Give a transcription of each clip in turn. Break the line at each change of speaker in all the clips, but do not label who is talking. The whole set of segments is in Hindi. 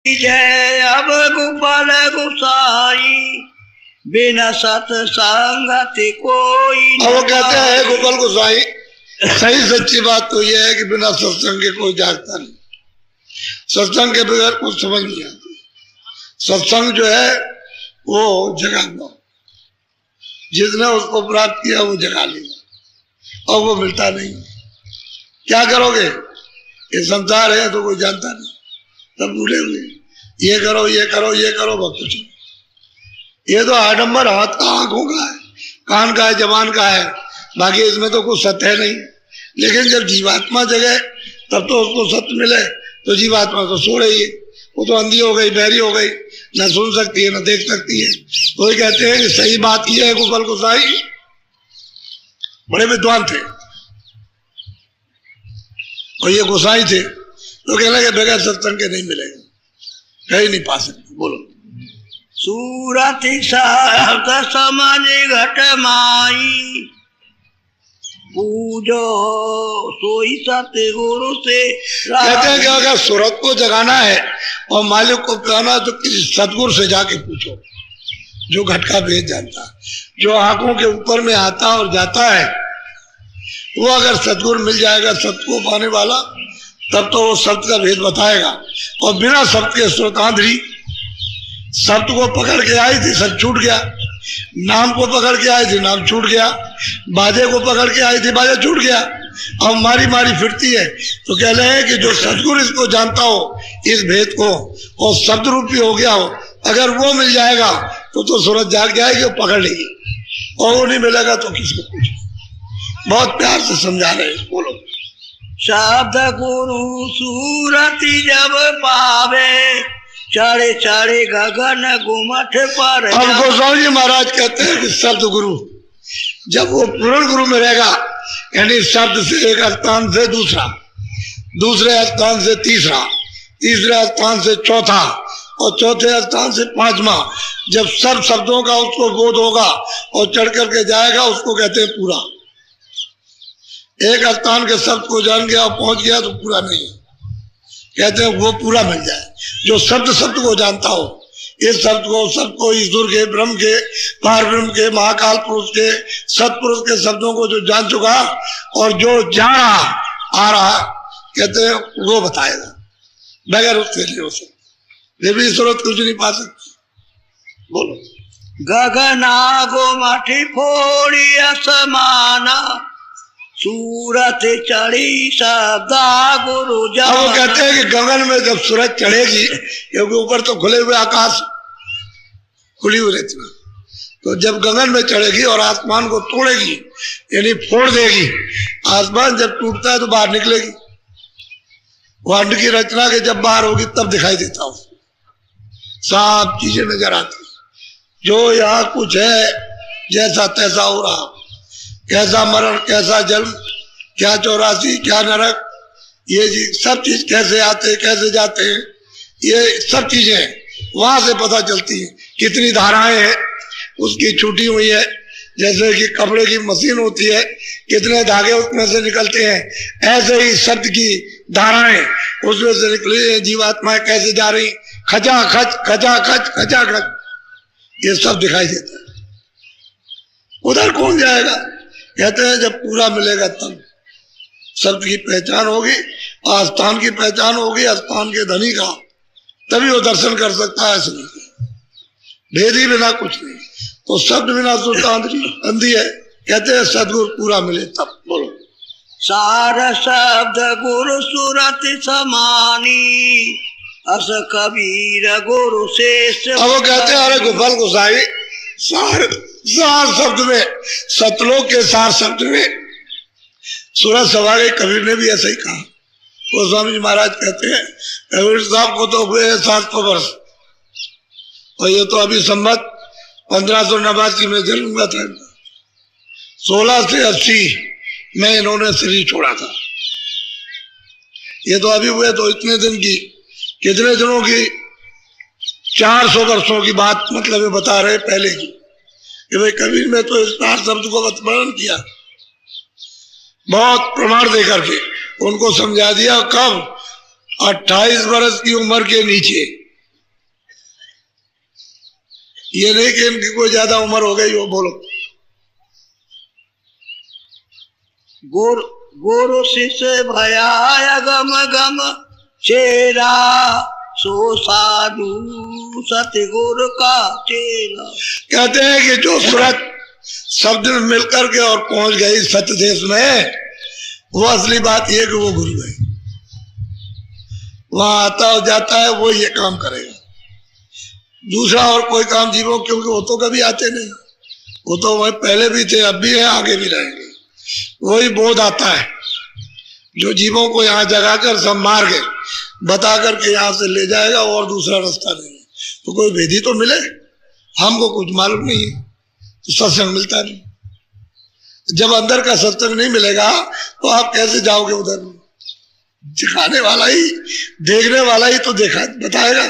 जय अब गोपाल गोसाई बिना सत्संगति कोई।
अब वो कहते हैं गोपाल गोसाई सही सच्ची बात तो यह है कि बिना सत्संग के कोई जागता नहीं, सत्संग के बगैर कुछ समझ नहीं आती। सत्संग जो है वो जगा दो, जिसने उसको प्राप्त किया वो जगा लेगा और वो मिलता नहीं। क्या करोगे, ये संसार है तो कोई जानता नहीं, सब भूले हुए ये करो ये करो ये करो, बहुत कुछ ये तो आडंबर हाथ का आंखों का है, कान का है, जबान का है, बाकी इसमें तो कुछ सत्य है नहीं। लेकिन जब जीवात्मा जगे तब तो उसको सत्य मिले, तो जीवात्मा तो सो रही है, वो तो अंधी हो गई, बहरी हो गई, न सुन सकती है न देख सकती है। तो ये कहते हैं कि सही बात यह है गोपाल गोसाई बड़े विद्वान थे और ये गोसाई थे, तो कहने लगे बगैर सत्संग के नहीं मिलेगा, कहीं नहीं पा सकते। बोलो।
सूरत शब्द समझ घट माई पूजो सोई सतगुरु से।
कहते हैं कि अगर सूरत को जगाना है और मालिक को कहना है तो किसी सतगुरु से जाके पूछो, जो घट का भेद जानता है, जो आंखों के ऊपर में आता और जाता है, वो अगर सतगुरु मिल जाएगा सत्य को पाने वाला, तब तो वो शब्द का भेद बताएगा। और बिना शब्द के श्रोतांध्री, शब्द को पकड़ के आई थी सब छूट गया, नाम को पकड़ के आई थी नाम छूट गया, बाजे को पकड़ के आई थी बाजा छूट गया, अब मारी मारी फिरती है। तो कह रहे हैं कि जो सतगुरु इसको जानता हो इस भेद को और शब्द रूपी हो गया हो, अगर वो मिल जाएगा तो सूरत जाग जाएगी और पकड़ लेगी, और वो नहीं मिलेगा तो किसको पूछे। बहुत प्यार से समझा रहे हैं। बोलो।
शब्द गुरु सूरति जब पावे चढ़े चढ़े गगन गुमठ पर।
अब गोस्वामी जी महाराज कहते हैं कि शब्द गुरु जब वो पूर्ण गुरु में रहेगा, यानी शब्द से एक स्थान से दूसरा, दूसरे स्थान से तीसरा, तीसरे स्थान से चौथा और चौथे स्थान से पांचवा, जब सब शब्दों का उसको बोध होगा और चढ़ करके जाएगा, उसको कहते हैं पूरा। एक स्थान के शब्द को जान गया और पहुंच गया तो पूरा नहीं, कहते हैं वो पूरा मिल जाए। जो शब्द शब्द को जानता हो, इस शब्द को सबको ईश्वर के, ब्रह्म के, पार ब्रह्म के, महाकाल पुरुष के, सतपुरुष के शब्दों को जो जान चुका और जो जा रहा आ रहा, कहते हैं वो बताएगा, बगैर उसके नहीं हो सकता। ये भी सूरत कुछ नहीं पा सकती। बोलो।
गगना गुमठ फोड़ी असमाना सूरत चढ़ी शब्दा गुरु जब।
वो कहते हैं कि गगन में जब सूरज चढ़ेगी, क्योंकि ऊपर तो खुले हुए आकाश खुली हुई रहती है, तो जब गगन में चढ़ेगी और आसमान को तोड़ेगी यानी फोड़ देगी, आसमान जब टूटता है तो बाहर निकलेगी, वो अंड की रचना के जब बाहर होगी तब दिखाई देता हो, सब चीजें नजर आती। जो यहाँ कुछ है जैसा तैसा हो रहा, कैसा मरण, कैसा जन्म, क्या 84, क्या नरक, ये सब चीज कैसे आते कैसे जाते हैं, ये सब चीजें वहां से पता चलती हैं। कितनी धाराएं हैं उसकी छूटी हुई है, जैसे कि कपड़े की मशीन होती है, कितने धागे उसमें से निकलते हैं, ऐसे ही शब्द की धाराएं उसमें से निकली है। जीवात्माएं कैसे जा रही, खचा खच खचा खच खचा खच, ये सब दिखाई देता है। उधर कौन जाएगा, कहते हैं जब पूरा मिलेगा तब शब्द की पहचान होगी, आस्थान की पहचान होगी, आस्थान के धनी का, तभी वो दर्शन कर सकता है। भेद ही बिना कुछ नहीं, तो शब्द बिना अंधी है, कहते हैं सदगुरु पूरा मिले तब। बोलो।
सार शब्द गुरु सूरत समानी अस कबीर गुरु शेष।
अब वो कहते हैं अरे गोपाल गोसाई सार शब्द में, सतलोक के सार शब्द में सूरत सवा गई। कबीर ने भी ऐसा ही कहा। गोस्वामी जी महाराज कहते हैं कबीर साहब को तो हुए 700 वर्ष, और ये तो अभी संवत 1589 में जन्म हुआ था। 16 से 80 में इन्होंने शरीर छोड़ा था। ये तो अभी हुए तो इतने दिन की, कितने दिनों की, 400 वर्षों की बात मतलब ये बता रहे पहले की, कि भाई कबीर में तो इस सार शब्द को वर्णन किया, बहुत प्रमाण दे करके उनको समझा दिया। कब 28 वर्ष की उम्र के नीचे ये नहीं कि इनकी कोई ज्यादा उम्र हो गई हो। बोलो।
गुरु शिष्य भया गम गम चेरा सो साधु सतगुरु का चेला।
कहते हैं कि जो सूरत शब्द में मिलकर के और पहुंच गई सत्य देश में, वो असली बात यह कि वो गुरु है। वहां आता और जाता है, वो ये काम करेगा। दूसरा और कोई काम जीवों, क्योंकि वो तो कभी आते नहीं, वो तो वही पहले भी थे, अब भी है, आगे भी रहेंगे। वही बोध आता है जो जीवों को यहाँ जगाकर सब मार्ग बता करके यहाँ से ले जाएगा, और दूसरा रास्ता नहीं है। तो कोई वेदी तो मिले, हमको कुछ मालूम नहीं है तो सत्संग मिलता नहीं। जब अंदर का सत्संग नहीं मिलेगा तो आप कैसे जाओगे उधर? दिखाने वाला ही, देखने वाला ही तो देखा बताएगा।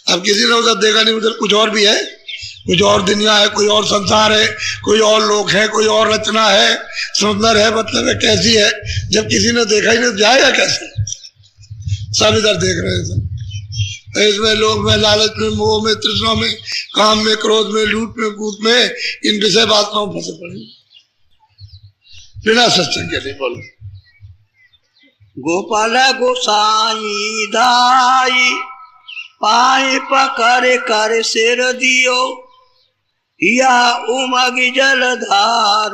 अब किसी ने उधर देखा नहीं, उधर कुछ और भी है, कुछ और दुनिया है, कोई और संसार है, कोई और लोग है, कोई और रचना है, सुंदर है, मतलब है कैसी है। जब किसी ने देखा ही नहीं तो जाएगा कैसे? सब इधर देख रहे हैं सब। इसमें लोग में, लालच में, मोह में, तृष्णा में, काम में, क्रोध में, लूट में, कूट में, इन विषय बातों में फंसे पड़े बिना सत्संग के। नहीं बोलो।
गोपाल गोसाई दाई पाए पकड़ कर सिर दियो, या उमगी जलधार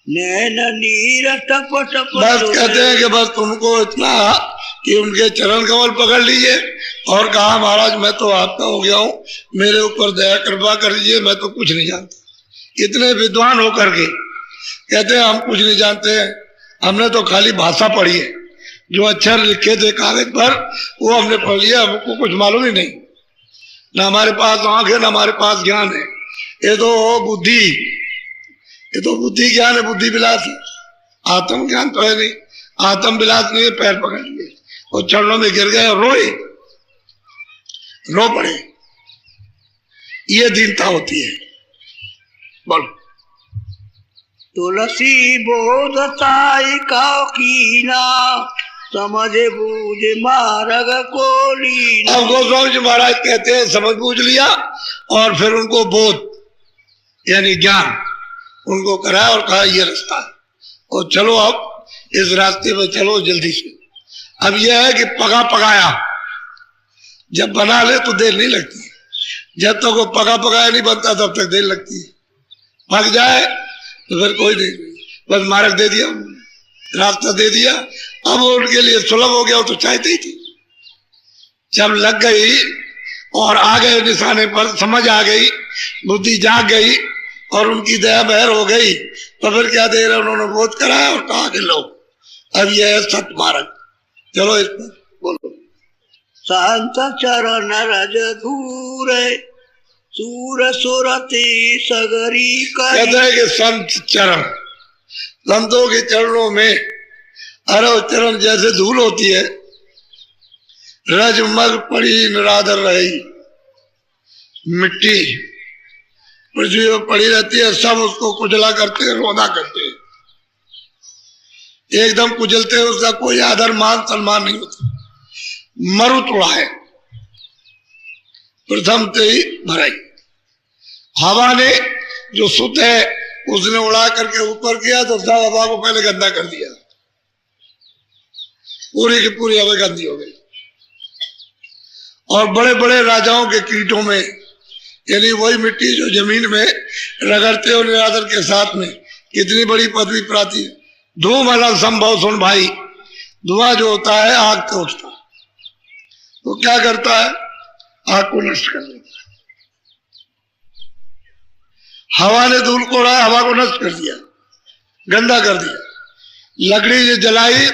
नैन नीर टप टप।
बस कहते हैं कि बस तुमको इतना कि उनके चरण कमल पकड़ लीजिए और कहा महाराज मैं तो आपका हो गया हूँ, मेरे ऊपर दया कृपा कर लीजिए, मैं तो कुछ नहीं जानता। इतने विद्वान होकर के कहते हैं हम कुछ नहीं जानते हैं, हमने तो खाली भाषा पढ़ी है, जो अक्षर लिखे थे कागज पर वो हमने पढ़ लिया, हमको कुछ मालूम ही नहीं। ना हमारे पास आंख है, ना हमारे पास ज्ञान है। ये तो बुद्धि, ये तो बुद्धि ज्ञान है, बुद्धि विलास है। आत्म ज्ञान तो है नहीं, आत्म विलास नहीं है। पैर पकड़ लिए और चरणों में गिर गए और रोए, रो पड़े। ये दीनता होती है। बोलो।
तुलसी बोधताई का कीना, समझे बूझ मार्ग को लीना।
अब गोस्वामी जी महाराज कहते हैं समझ बूझ लिया और फिर उनको बोध यानी ज्ञान उनको कराया और कहा ये रास्ता है और चलो अब इस रास्ते में चलो जल्दी से। अब यह है कि पका पकाया जब बना ले तो देर नहीं लगती, जब तक वो पका पकाया नहीं बनता तब तक देर लगती है। पक जाए तो फिर कोई देर नहीं, बस मार्ग दे दिया, रास्ता दे दिया। अब वो उनके लिए सुलभ हो गया, वो तो चाहते ही थी। जब लग गई और आ गए निशाने पर, समझ आ गई, बुद्धि जाग गई और उनकी दया बहर हो गई, तो फिर क्या देर है, उन्होंने बोध कराया और कहा कि लो अब यह है सत्य मार्ग, चलो इस पर बोलो।
संत चरण रज धूरे सूर सुरति सगरी
कहते हैं कि संत चरण, संतों के चरणों में अरव चरण जैसे धूल होती है, रज मग पड़ी निरादर रही, मिट्टी पृथ्वी पर पड़ी रहती है, सब उसको कुचला करते हैं, रोना करते हैं, एकदम कुचलते हैं, उसका कोई आदर मान सम्मान नहीं होता। मरुत उड़ा है प्रथम से ही भराई, हवा ने जो शुद्ध है उसने उड़ा करके ऊपर किया तो सब हवा को पहले गंदा कर दिया, पूरी की पूरी हवा गंदी हो गई। और बड़े बड़े राजाओं के कीटों में, यानी वही मिट्टी जो जमीन में रगड़ते हो निरादर के साथ में, कितनी बड़ी पदवी प्राप्ति है। धूम अलग संभव सुन भाई, धुआं जो होता है आग का उठता है, तो क्या करता है, आग को नष्ट कर देता है। हवा ने धूल को उड़ाया, हवा को नष्ट कर दिया, गंदा कर दिया। लकड़ी जो जलाई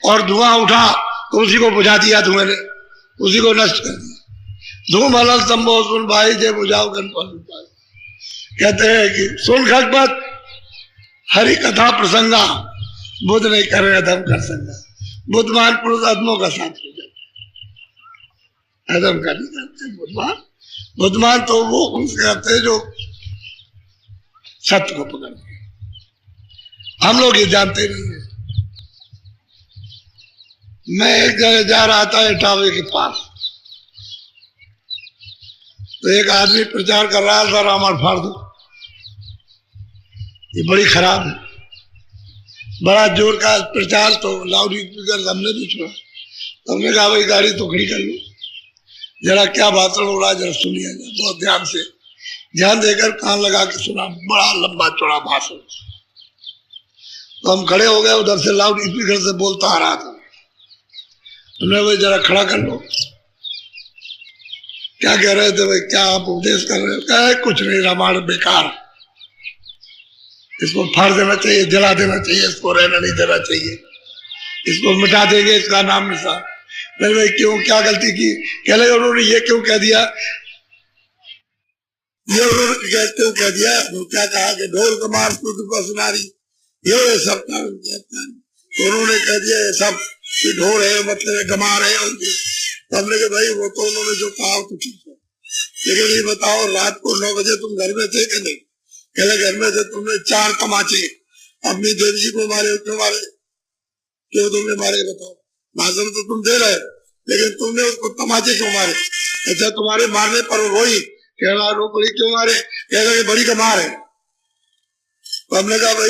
और धुआं उठा तो उसी को बुझा दिया, धुएं ने उसी को नष्ट कर दिया। धूम अलग संभव सुन भाई जय बुझाओ गणपत। कहते हैं कि सुन खगपत हरि कथा प्रसंगा, बुद्ध नहीं कर रहे अधम कर संगा। बुद्धमान पुरुष अधमों का साथ हो जाता है, अधम कर नहीं करते बुद्धमान। बुद्धमान तो वो उनसे करते हैं जो सत्य को पकड़ते हैं, हम लोग ये जानते नहीं है। मैं एक जगह जा रहा था इटावे के पास, तो एक आदमी प्रचार कर रहा था रामायण फाड़ दो, ये बड़ी खराब है। बड़ा जोर का प्रचार, तो लाउड स्पीकर हमने भी सुना। हमने कहा भाई गाड़ी तो खड़ी कर लो, जरा क्या भाषण हो रहा है जरा सुनिए, बहुत ध्यान से, ध्यान देकर कान लगा के सुना। बड़ा लंबा चौड़ा भाषण। तो हम खड़े हो गए, उधर से लाउड स्पीकर से बोलता आ रहा था। हमने भाई जरा खड़ा कर लो, क्या कह रहे थे भाई, क्या आप उपदेश कर रहे हो? क्या कुछ नहीं, रामायण बेकार, इसको फाड़ देना चाहिए, जला देना चाहिए, इसको रहना नहीं देना चाहिए, इसको मिटा देंगे, इसका नाम निशान। नहीं भाई क्यों, क्या गलती की? कह लगे उन्होंने ये क्यों कह दिया, ये उन्होंने क्यों कह दिया? वो क्या कहा कि ढोल कमार पुत्र पसनारी, ये सब कारण तो उन्होंने कह दिया ये सब ढोल है, मतलब गमार है उनकी। तो हमने कहा भाई वो तो उन्होंने जो कहा तो ठीक है, लेकिन ये बताओ रात को 9 बजे तुम घर में थे कि नहीं? कहले घर में थे। तुमने 4 तमाचे अपनी देवी जी को मारे, क्यों मारे? क्यों तुमने मारे बताओ? भाषण तो तुम दे रहे, लेकिन तुमने उसको तमाचे क्यों मारे? अच्छा तुम्हारे मारने पर रोई, कह रहा रो बड़ी क्यों मारे? कह रहे बड़ी कमार है। तो हमने कहा भाई